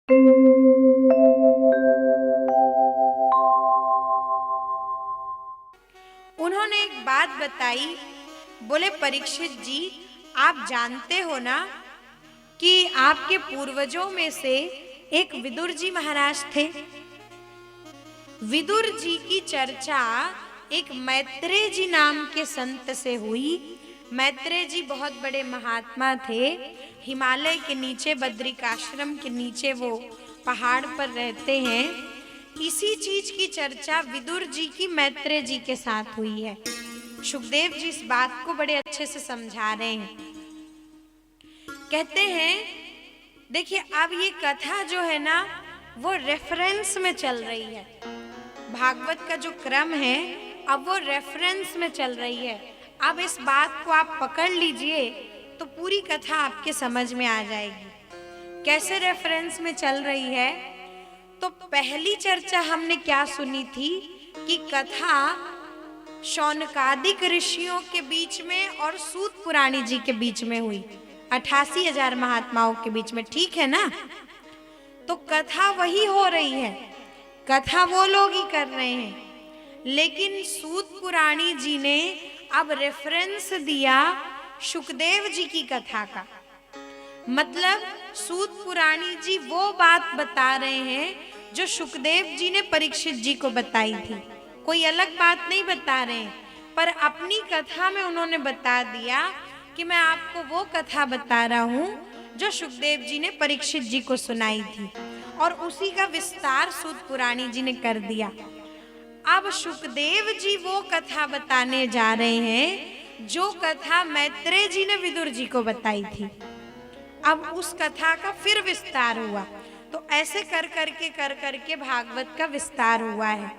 उन्होंने एक बात बताई, बोले परीक्षित जी, आप जानते हो ना कि आपके पूर्वजों में से एक विदुर जी महाराज थे। विदुर जी की चर्चा एक मैत्रेय जी नाम के संत से हुई। मैत्रेय जी बहुत बड़े महात्मा थे। हिमालय के नीचे बद्रिकाश्रम के नीचे वो पहाड़ पर रहते हैं। इसी चीज की चर्चा विदुर जी की मैत्रेय जी के साथ हुई है। सुखदेव जी इस बात को बड़े अच्छे से समझा रहे हैं। कहते हैं, देखिए अब ये कथा जो है ना वो रेफरेंस में चल रही है। भागवत का जो क्रम है अब वो रेफरेंस में चल रही है। अब इस बात को आप पकड़ लीजिए तो पूरी कथा आपके समझ में आ जाएगी। कैसे रेफरेंस में चल रही है? तो पहली चर्चा हमने क्या सुनी थी कि कथा शौनकादिक ऋषियों के बीच में और सूत पुराणी जी के बीच में हुई, 88,000 महात्माओं के बीच में, ठीक है ना? तो कथा वही हो रही है, कथा वो लोग ही कर रहे हैं। लेकिन सूत पुराणी जी ने अब रेफरेंस दिया सुखदेव जी की कथा का। मतलब सूत पुराणी जी वो बात बता रहे हैं जो सुखदेव जी ने परीक्षित जी को बताई थी। कोई अलग बात नहीं बता रहे हैं, पर अपनी कथा में उन्होंने बता दिया कि मैं आपको वो कथा बता रहा हूँ जो सुखदेव जी ने परीक्षित जी को सुनाई थी, और उसी का विस्तार सूत पुराणी जी ने कर दिया। अब सुखदेव जी वो कथा बताने जा रहे हैं जो कथा मैत्रेय जी ने विदुर जी को बताई थी। अब उस कथा का फिर विस्तार हुआ। तो ऐसे कर करके भागवत का विस्तार हुआ है।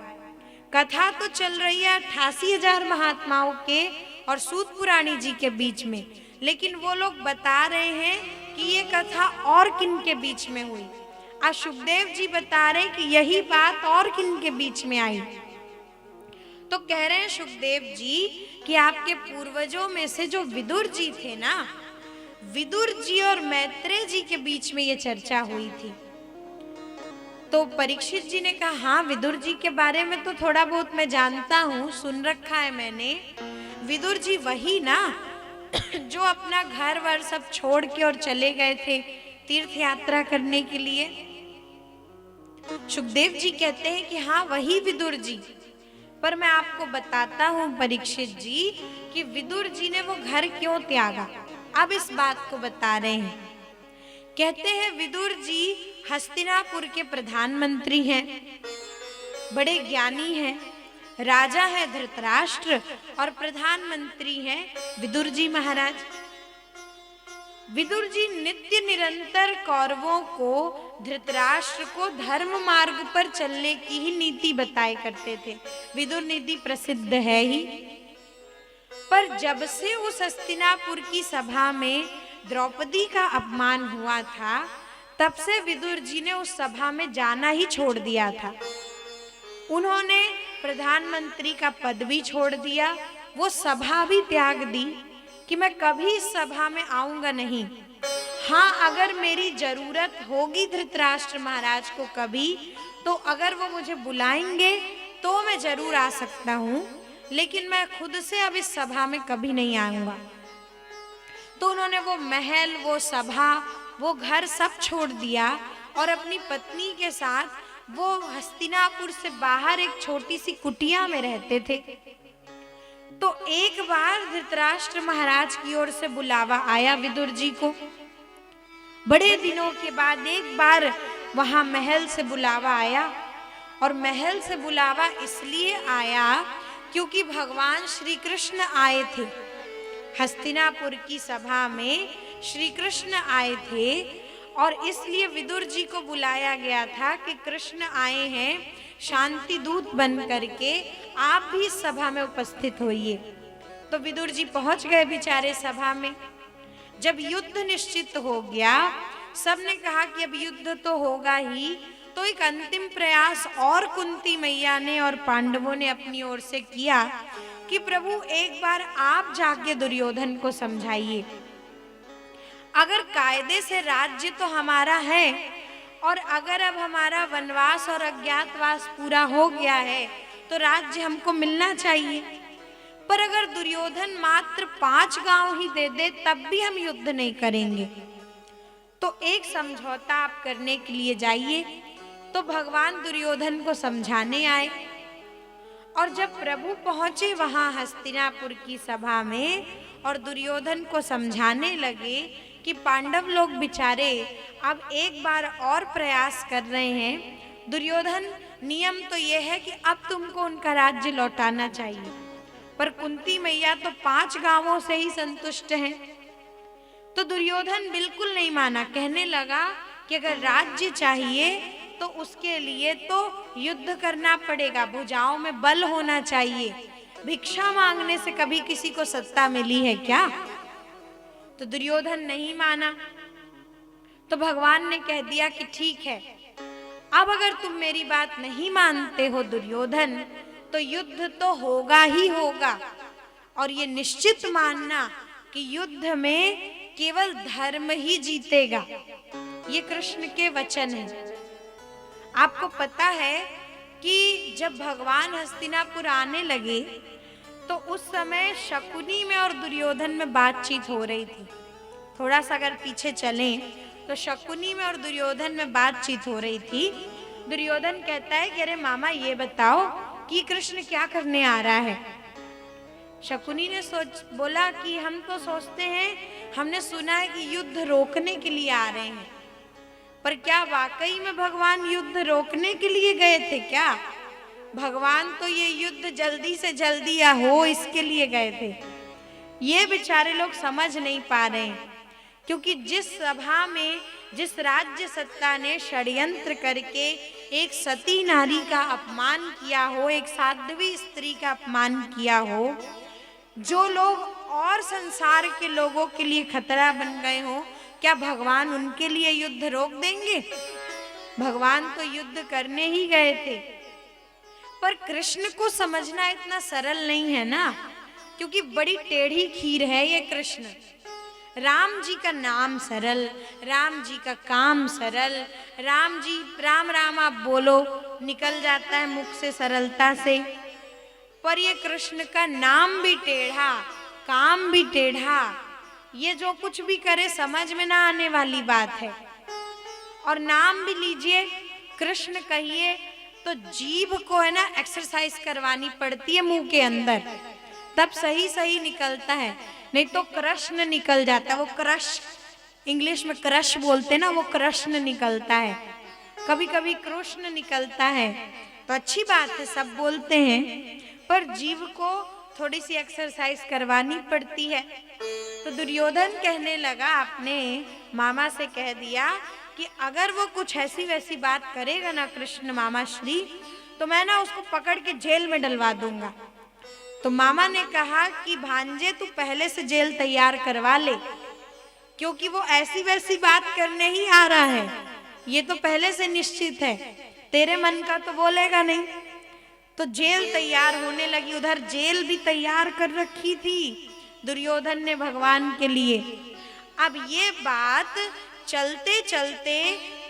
कथा तो चल रही है 88,000 महात्माओं के और सूत पुराणी जी के बीच में, लेकिन वो लोग बता रहे हैं कि ये कथा और किन के बीच में हुई। आज सुखदेव जी बता रहे हैं कि यही बात और किन के बीच में आई। तो कह रहे हैं सुखदेव जी कि आपके पूर्वजों में से जो विदुर जी थे ना, विदुर जी और मैत्रेय जी के बीच में ये चर्चा हुई थी। तो परीक्षित जी ने कहा, हाँ विदुर जी के बारे में तो थोड़ा बहुत मैं जानता हूँ, सुन रखा है मैंने। विदुर जी वही ना जो अपना घर वर सब छोड़ के और चले गए थे तीर्थ यात्रा करने के लिए। सुखदेव जी कहते हैं कि हाँ वही विदुर जी, पर मैं आपको बताता हूँ परीक्षित जी कि विदुर जी ने वो घर क्यों त्यागा। अब इस बात को बता रहे हैं। कहते हैं विदुर जी हस्तिनापुर के प्रधानमंत्री हैं, बड़े ज्ञानी हैं। राजा है धृतराष्ट्र और प्रधानमंत्री हैं विदुर जी महाराज। विदुर जी नित्य निरंतर कौरवों को, धृतराष्ट्र को धर्म मार्ग पर चलने की ही नीति बताए करते थे। विदुर नीति प्रसिद्ध है ही। पर जब से उस हस्तिनापुर की सभा में द्रौपदी का अपमान हुआ था, तब से विदुर जी ने उस सभा में जाना ही छोड़ दिया था। उन्होंने प्रधानमंत्री का पद भी छोड़ दिया, वो सभा भी त्याग दी कि मैं कभी इस सभा में आऊंगा नहीं। हाँ अगर मेरी जरूरत होगी धृतराष्ट्र महाराज को कभी, तो अगर वो मुझे बुलाएंगे तो मैं जरूर आ सकता हूँ, लेकिन मैं खुद से अब इस सभा में कभी नहीं आऊंगा। तो उन्होंने वो महल, वो सभा, वो घर सब छोड़ दिया और अपनी पत्नी के साथ वो हस्तिनापुर से बाहर एक छोटी सी कुटिया में रहते थे। तो एक बार धृतराष्ट्र महाराज की ओर से बुलावा आया विदुर जी को। बड़े दिनों के बाद एक बार वहां महल से बुलावा आया, और महल से बुलावा इसलिए आया क्योंकि भगवान श्री कृष्ण आए थे। हस्तिनापुर की सभा में श्री कृष्ण आए थे और इसलिए विदुर जी को बुलाया गया था कि कृष्ण आए हैं शांति दूत बन करके, आप भी इस सभा में उपस्थित होइए। तो विदुर जी पहुंच गए बेचारे सभा में। जब युद्ध निश्चित हो गया, सबने कहा कि अब युद्ध तो होगा ही, तो एक अंतिम प्रयास और कुंती मैया ने और पांडवों ने अपनी ओर से किया कि प्रभु एक बार आप जाके दुर्योधन को समझाइए। अगर कायदे से राज्य तो हमारा है और अगर अब हमारा वनवास और अज्ञातवास पूरा हो गया है तो राज्य हमको मिलना चाहिए। पर अगर दुर्योधन मात्र 5 गांव ही दे दे तब भी हम युद्ध नहीं करेंगे। तो एक समझौता आप करने के लिए जाइए। तो भगवान दुर्योधन को समझाने आए और जब प्रभु पहुंचे वहां हस्तिनापुर की सभा में और दुर्योधन को समझाने लगे कि पांडव लोग बेचारे अब एक बार और प्रयास कर रहे हैं। दुर्योधन, नियम तो यह है कि अब तुमको उनका राज्य लौटाना चाहिए, पर कुंती मैया तो 5 गांवों से ही संतुष्ट हैं। तो दुर्योधन बिल्कुल नहीं माना, कहने लगा कि अगर राज्य चाहिए तो उसके लिए तो युद्ध करना पड़ेगा, भुजाओं में बल होना चाहिए। भिक्षा मांगने से कभी किसी को सत्ता मिली है क्या? तो दुर्योधन नहीं माना। तो भगवान ने कह दिया कि ठीक है, अब अगर तुम मेरी बात नहीं मानते हो दुर्योधन, तो युद्ध तो होगा ही होगा। और ये निश्चित मानना कि युद्ध में केवल धर्म ही जीतेगा। ये कृष्ण के वचन हैं। आपको पता है कि जब भगवान हस्तिनापुर आने लगे तो उस समय शकुनी में और दुर्योधन में बातचीत हो रही थी। थोड़ा सा अगर पीछे चलें तो शकुनी में और दुर्योधन में बातचीत हो रही थी। दुर्योधन कहता है कि अरे मामा ये बताओ कि कृष्ण क्या करने आ रहा है। शकुनी ने बोला कि हम तो सोचते हैं, हमने सुना है कि युद्ध रोकने के लिए आ रहे हैं, पर क्या वाकई में भगवान युद्ध रोकने के लिए गए थे क्या? भगवान तो ये युद्ध जल्दी से जल्दी या हो इसके लिए गए थे। ये बेचारे लोग समझ नहीं पा रहे हैं, क्योंकि जिस सभा में जिस राज्य सत्ता ने षड्यंत्र करके एक सती नारी का अपमान किया हो, एक साध्वी स्त्री का अपमान किया हो, जो लोग और संसार के लोगों के लिए खतरा बन गए हो, क्या भगवान उनके लिए युद्ध रोक देंगे? भगवान तो युद्ध करने ही गए थे। पर कृष्ण को समझना इतना सरल नहीं है ना, क्योंकि बड़ी टेढ़ी खीर है ये कृष्ण। राम जी का नाम सरल, राम जी का काम सरल, राम जी राम राम आप बोलो निकल जाता है मुख से सरलता से। पर ये कृष्ण का नाम भी टेढ़ा, काम भी टेढ़ा, ये जो कुछ भी करे समझ में ना आने वाली बात है। और नाम भी लीजिए, कृष्ण कहिए तो जीभ को है ना एक्सरसाइज करवानी पड़ती है मुंह के अंदर, तब सही सही निकलता है, नहीं तो कृष्ण निकल जाता है। वो क्रश, इंग्लिश में क्रश बोलते ना, वो कृष्ण निकलता है। कभी कभी कृष्ण निकलता है तो अच्छी बात है, सब बोलते हैं, पर जीभ को थोड़ी सी एक्सरसाइज करवानी पड़ती है। तो दुर्योधन कहने लगा, आपने मामा से कह दिया कि अगर वो कुछ ऐसी वैसी बात करेगा ना कृष्ण मामा श्री, तो मैं ना उसको पकड़ के जेल में डलवा दूंगा। तो मामा ने कहा कि भांजे तू पहले से जेल तैयार करवा ले, क्योंकि वो ऐसी वैसी बात करने ही आ रहा है, ये तो पहले से निश्चित है, तेरे मन का तो बोलेगा नहीं। तो जेल तैयार होने लगी, उधर जेल भी तैयार कर रखी थी दुर्योधन ने भगवान के लिए। अब ये बात चलते चलते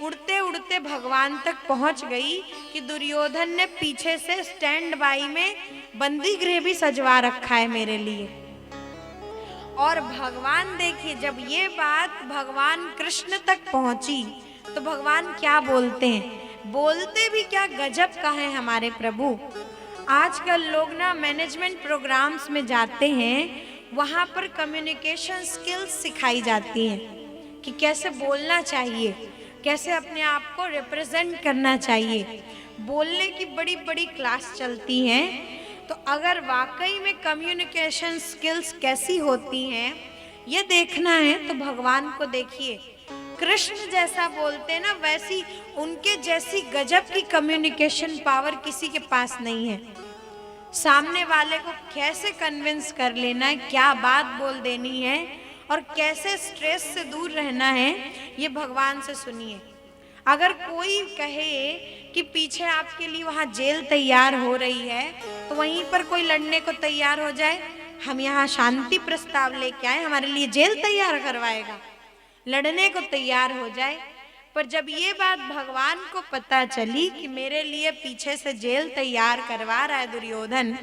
उड़ते उड़ते भगवान तक पहुंच गई कि दुर्योधन ने पीछे से स्टैंड बाई में बंदी गृह भी सजवा रखा है मेरे लिए। और भगवान देखिए, जब ये बात भगवान कृष्ण तक पहुंची तो भगवान क्या बोलते हैं, बोलते भी क्या गजब का है हमारे प्रभु। आजकल लोग ना मैनेजमेंट प्रोग्राम्स में जाते हैं, वहाँ पर कम्युनिकेशन स्किल्स सिखाई जाती हैं कि कैसे बोलना चाहिए, कैसे अपने आप को रिप्रेजेंट करना चाहिए, बोलने की बड़ी बड़ी क्लास चलती हैं। तो अगर वाकई में कम्युनिकेशन स्किल्स कैसी होती हैं ये देखना है तो भगवान को देखिए, कृष्ण जैसा बोलते हैं ना वैसी उनके जैसी गजब की कम्युनिकेशन पावर किसी के पास नहीं है। सामने वाले को कैसे कन्विंस कर लेना है, क्या बात बोल देनी है और कैसे स्ट्रेस से दूर रहना है, ये भगवान से सुनिए। अगर कोई कहे कि पीछे आपके लिए वहाँ जेल तैयार हो रही है तो वहीं पर कोई लड़ने को तैयार हो जाए, हम यहाँ शांति प्रस्ताव लेके आए, हमारे लिए जेल तैयार करवाएगा, लड़ने को तैयार हो जाए। पर जब ये बात भगवान को पता चली कि मेरे लिए पीछे से जेल तैयार करवा रहा है दुर्योधन,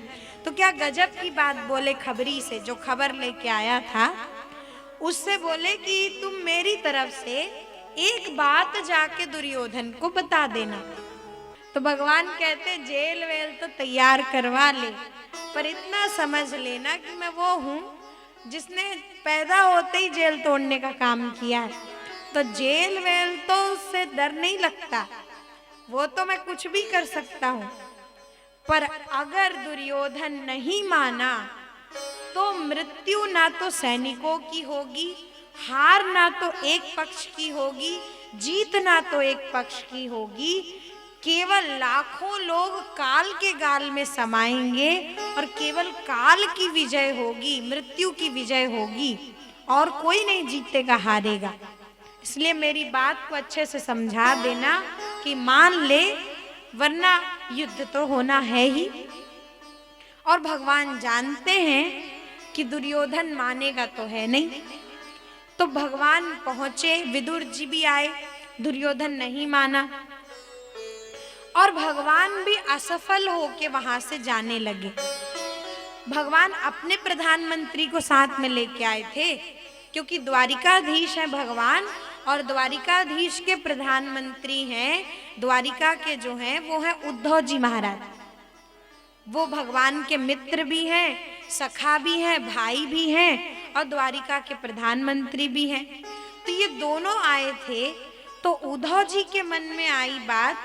तो क्या गजब की बात बोले खबरी से, जो खबर लेके आया था उससे बोले कि तुम मेरी तरफ से एक बात जाके दुर्योधन को बता देना। तो भगवान कहते जेल वेल तो तैयार करवा ले, पर इतना समझ लेना कि मैं वो हूँ जिसने पैदा होते ही जेल तोड़ने का काम किया है। तो जेल वेल तो उससे डर नहीं लगता, वो तो मैं कुछ भी कर सकता हूँ। पर अगर दुर्योधन नहीं माना तो मृत्यु ना तो सैनिकों की होगी, हार ना तो एक पक्ष की होगी, जीत ना तो एक पक्ष की होगी। केवल लाखों लोग काल के गाल में समाएंगे और केवल काल की विजय होगी, मृत्यु की विजय होगी, और कोई नहीं जीतेगा हारेगा। इसलिए मेरी बात को अच्छे से समझा देना कि मान ले, वरना युद्ध तो होना है ही। और भगवान जानते हैं कि दुर्योधन मानेगा तो है नहीं। तो भगवान पहुंचे, विदुर जी भी आए, दुर्योधन नहीं माना और भगवान भी असफल होके वहां से जाने लगे। भगवान अपने प्रधानमंत्री को साथ में लेके आए थे, क्योंकि द्वारिकाधीश है भगवान, और द्वारिकाधीश के प्रधानमंत्री हैं, द्वारिका के जो हैं वो हैं उद्धव जी महाराज। वो भगवान के मित्र भी हैं, सखा भी हैं, भाई भी हैं और द्वारिका के प्रधानमंत्री भी हैं। तो ये दोनों आए थे। तो उद्धव जी के मन में आई बात,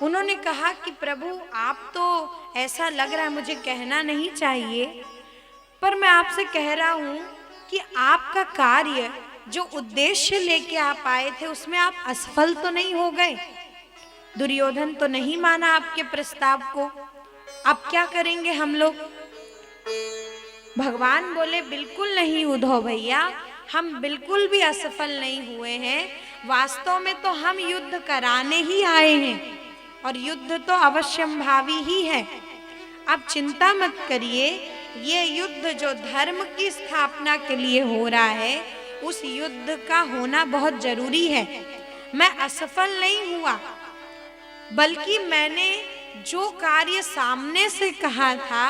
उन्होंने कहा कि प्रभु आप तो, ऐसा लग रहा है मुझे कहना नहीं चाहिए, पर मैं आपसे कह रहा हूं कि आपका कार्य जो उद्देश्य लेके आप आए थे उसमें आप असफल तो नहीं हो गए। दुर्योधन तो नहीं माना आपके प्रस्ताव को, अब क्या करेंगे हम लोग? भगवान बोले बिल्कुल नहीं उद्धव भैया, हम बिल्कुल भी असफल नहीं हुए हैं। वास्तव में तो हम युद्ध कराने ही आए हैं और युद्ध तो अवश्यंभावी ही है। अब चिंता मत करिए, ये युद्ध जो धर्म की स्थापना के लिए हो रहा है, उस युद्ध का होना बहुत जरूरी है। मैं असफल नहीं हुआ, बल्कि मैंने जो कार्य सामने से कहा था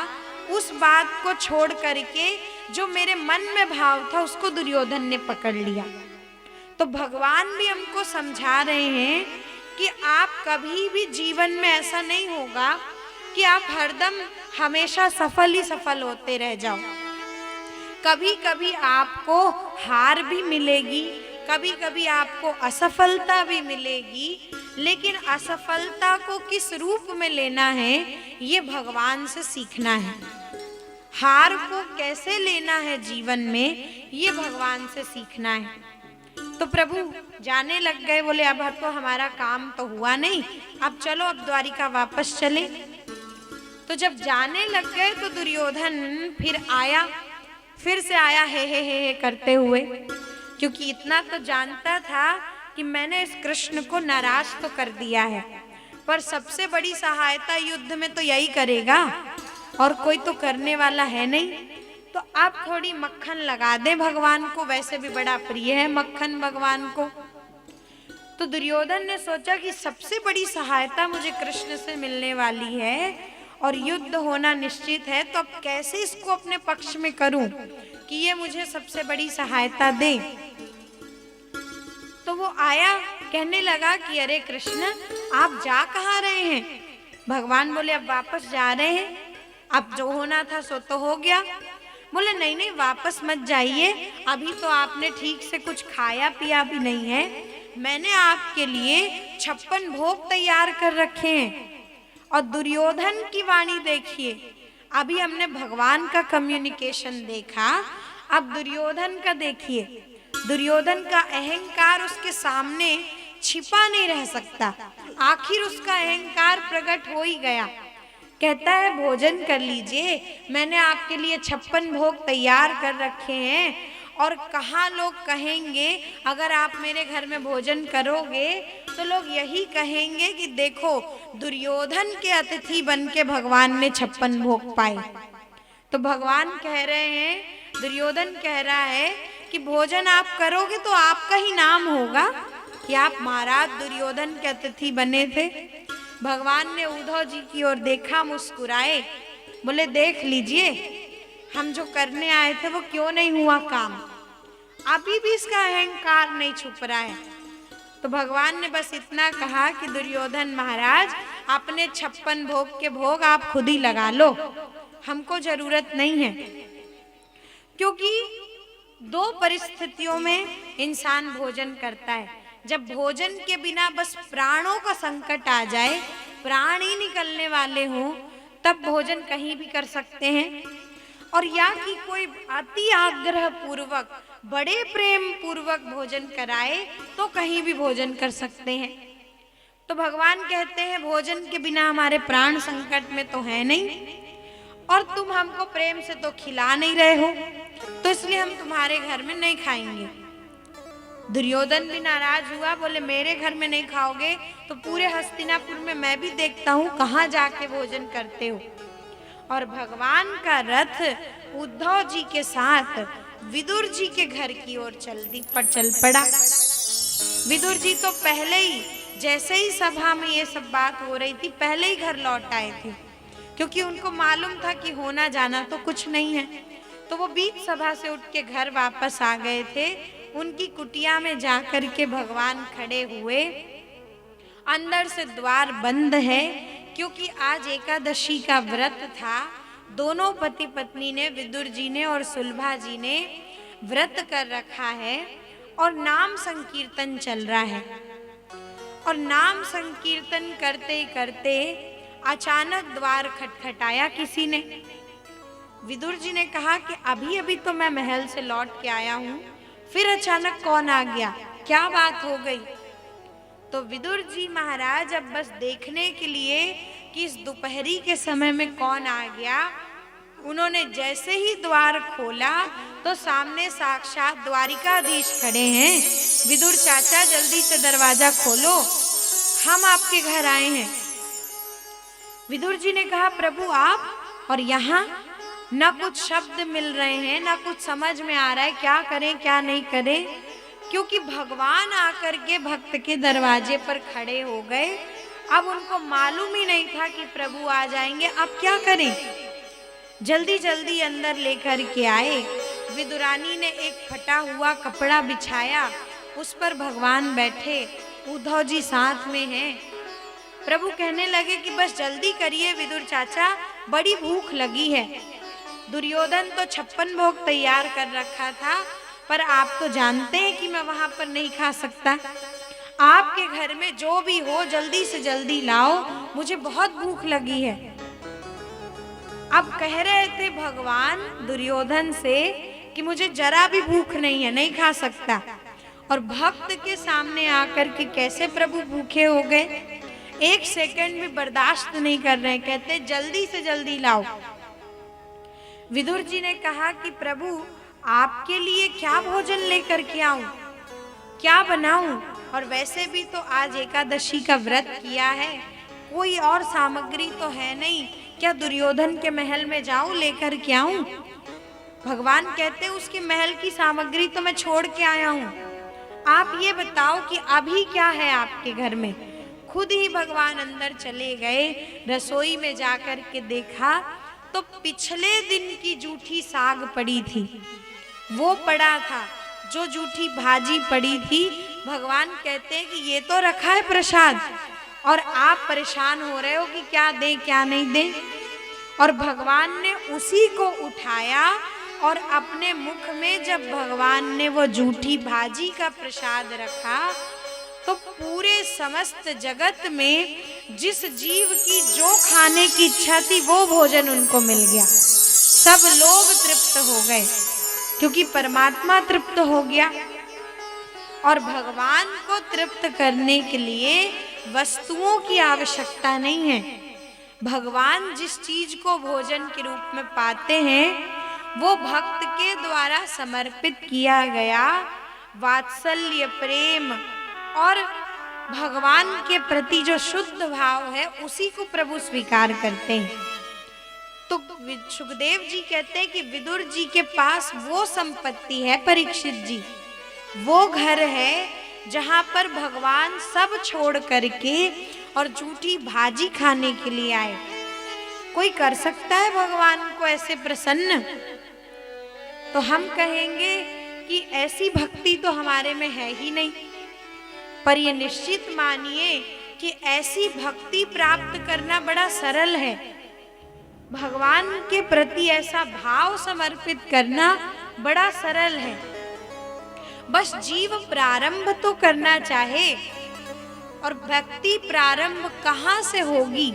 उस बात को छोड़ करके जो मेरे मन में भाव था उसको दुर्योधन ने पकड़ लिया। तो भगवान भी हमको समझा रहे हैं कि आप कभी भी जीवन में ऐसा नहीं होगा कि आप हरदम हमेशा सफल ही सफल होते रह जाओ। कभी कभी आपको हार भी मिलेगी, कभी कभी आपको असफलता भी मिलेगी, लेकिन असफलता को किस रूप में लेना है ये भगवान से सीखना है। हार को कैसे लेना है जीवन में ये भगवान से सीखना है। तो प्रभु जाने लग गए, बोले अब तो हमारा काम तो हुआ नहीं, अब चलो अब द्वारिका वापस चले। तो जब जाने लग गए तो दुर्योधन फिर आया, फिर से आया हे करते हुए, क्योंकि इतना तो जानता था कि मैंने इस कृष्ण को नाराज तो कर दिया है, पर सबसे बड़ी सहायता युद्ध में तो यही करेगा और कोई तो करने वाला है नहीं। तो आप थोड़ी मक्खन लगा दें भगवान को, वैसे भी बड़ा प्रिय है मक्खन भगवान को। तो दुर्योधन ने सोचा कि सबसे बड़ी सहायता मुझे कृष्ण से मिलने वाली है और युद्ध होना निश्चित है, तो अब कैसे इसको अपने पक्ष में करूं कि ये मुझे सबसे बड़ी सहायता दे। तो वो आया, कहने लगा कि अरे कृष्ण आप जा कहाँ रहे हैं? भगवान बोले अब वापस जा रहे हैं, अब जो होना था सो तो हो गया। बोले नहीं नहीं वापस मत जाइए, अभी तो आपने ठीक से कुछ खाया पिया भी नहीं है, मैंने आपके लिए 56 भोग तैयार कर रखे हैं। और दुर्योधन की वाणी देखिए, अभी हमने भगवान का कम्युनिकेशन देखा, अब दुर्योधन का देखिए। दुर्योधन का अहंकार उसके सामने छिपा नहीं रह सकता, आखिर उसका अहंकार प्रकट हो ही गया। कहता है भोजन कर लीजिए, मैंने आपके लिए 56 भोग तैयार कर रखे हैं, और कहाँ लोग कहेंगे अगर आप मेरे घर में भोजन करोगे तो लोग यही कहेंगे कि देखो दुर्योधन के अतिथि बन के भगवान ने 56 भोग पाए। तो भगवान कह रहे हैं, दुर्योधन कह रहा है कि भोजन आप करोगे तो आपका ही नाम होगा, कि आप महाराज दुर्योधन के अतिथि बने थे। भगवान ने उद्धव जी की ओर देखा, मुस्कुराए, बोले देख लीजिए हम जो करने आए थे वो क्यों नहीं हुआ काम। अभी भी इसका अहंकार नहीं छुप रहा है। तो भगवान ने बस इतना कहा कि दुर्योधन महाराज अपने 56 भोग के भोग आप खुद ही लगा लो, हमको जरूरत नहीं है। क्योंकि दो परिस्थितियों में इंसान भोजन करता है। जब भोजन के बिना बस प्राणों का संकट आ जाए, प्राण ही निकलने वाले हों, तब भोजन कहीं भी कर सकते हैं। और या कि कोई अति आग्रह पूर्वक, बड़े प्रेम पूर्वक भोजन कराए तो कहीं भी भोजन कर सकते हैं। तो भगवान कहते हैं भोजन के बिना हमारे प्राण संकट में तो है नहीं, और तुम हमको प्रेम से तो खिला नहीं रहे हो, तो इसलिए हम तुम्हारे घर में नहीं खाएंगे। दुर्योधन भी नाराज हुआ, बोले मेरे घर में नहीं खाओगे तो पूरे हस्तिनापुर में मैं भी देखता हूँ कहाँ जाके भोजन करते हो। और भगवान का रथ उद्धव जी के साथ विदुर जी के घर की ओर चल पड़ा। विदुर जी तो पहले ही, जैसे ही सभा में ये सब बात हो रही थी, पहले ही घर लौट आए थे, क्योंकि उनको मालूम था कि होना जाना तो कुछ नहीं है। तो वो बीच सभा से उठ के घर वापस आ गए थे। उनकी कुटिया में जाकर के भगवान खड़े हुए। अंदर से द्वार बंद है, क्योंकि आज एकादशी का व्रत था। दोनों पति पत्नी ने, विदुर जी ने और सुलभा जी ने व्रत कर रखा है और नाम संकीर्तन चल रहा है। और नाम संकीर्तन करते करते अचानक द्वार खटखटाया किसी ने। विदुर जी ने कहा कि अभी अभी तो मैं महल से लौट के आया हूँ, फिर अचानक कौन आ गया, क्या बात हो गई। तो विदुर जी महाराज अब बस देखने के लिए कि इस दोपहरी के समय में कौन आ गया, उन्होंने जैसे ही द्वार खोला तो सामने साक्षात द्वारिकाधीश खड़े हैं। विदुर चाचा जल्दी से दरवाजा खोलो, हम आपके घर आए हैं। विदुर जी ने कहा प्रभु आप, और यहाँ न कुछ शब्द मिल रहे हैं, न कुछ समझ में आ रहा है क्या करें क्या नहीं करें, क्योंकि भगवान आकर के भक्त के दरवाजे पर खड़े हो गए। अब उनको मालूम ही नहीं था कि प्रभु आ जाएंगे, अब क्या करें। जल्दी जल्दी अंदर लेकर के आए। विदुरानी ने एक फटा हुआ कपड़ा बिछाया, उस पर भगवान बैठे, उद्धव जी साथ में हैं। प्रभु कहने लगे कि बस जल्दी करिए विदुर चाचा, बड़ी भूख लगी है। दुर्योधन तो 56 भोग तैयार कर रखा था, पर आप तो जानते हैं कि मैं वहां पर नहीं खा सकता। आपके घर में जो भी हो जल्दी से जल्दी लाओ, मुझे बहुत भूख लगी है। अब कह रहे थे भगवान दुर्योधन से कि मुझे जरा भी भूख नहीं है, नहीं खा सकता, और भक्त के सामने आकर के कैसे प्रभु भूखे हो गए, एक सेकंड भी बर्दाश्त नहीं कर रहे, कहते जल्दी से जल्दी लाओ। विदुर जी ने कहा कि प्रभु आपके लिए क्या भोजन लेकर के आऊं, क्या बनाऊं, और वैसे भी तो आज एकादशी का व्रत किया है, कोई और सामग्री तो है नहीं, क्या दुर्योधन के महल में जाऊं लेकर के आऊं। भगवान कहते उसके महल की सामग्री तो मैं छोड़ के आया हूं, आप ये बताओ कि अभी क्या है आपके घर में। खुद ही भगवान अंदर चले गए, रसोई में जाकर के देखा तो पिछले दिन की जूठी साग पड़ी थी, वो पड़ा था, जो जूठी भाजी पड़ी थी। भगवान कहते हैं कि ये तो रखा है प्रसाद, और आप परेशान हो रहे हो कि क्या दें क्या नहीं दें। और भगवान ने उसी को उठाया और अपने मुख में जब भगवान ने वो जूठी भाजी का प्रसाद रखा, तो पूरे समस्त जगत में जिस जीव की जो खाने की इच्छा थी वो भोजन उनको मिल गया। सब लोग तृप्त हो गए, क्योंकि परमात्मा तृप्त हो गया। और भगवान को तृप्त करने के लिए वस्तुओं की आवश्यकता नहीं है। भगवान जिस चीज को भोजन के रूप में पाते हैं वो भक्त के द्वारा समर्पित किया गया वात्सल्य, प्रेम और भगवान के प्रति जो शुद्ध भाव है उसी को प्रभु स्वीकार करते हैं। तो सुखदेव जी कहते हैं कि विदुर जी के पास वो संपत्ति है परीक्षित जी, वो घर है जहां पर भगवान सब छोड़ करके और झूठी भाजी खाने के लिए आए। कोई कर सकता है भगवान को ऐसे प्रसन्न? तो हम कहेंगे कि ऐसी भक्ति तो हमारे में है ही नहीं। पर ये निश्चित मानिए कि ऐसी भक्ति प्राप्त करना बड़ा सरल है। भगवान के प्रति ऐसा भाव समर्पित करना बड़ा सरल है। बस जीव प्रारंभ तो करना चाहे। और भक्ति प्रारंभ कहाँ से होगी?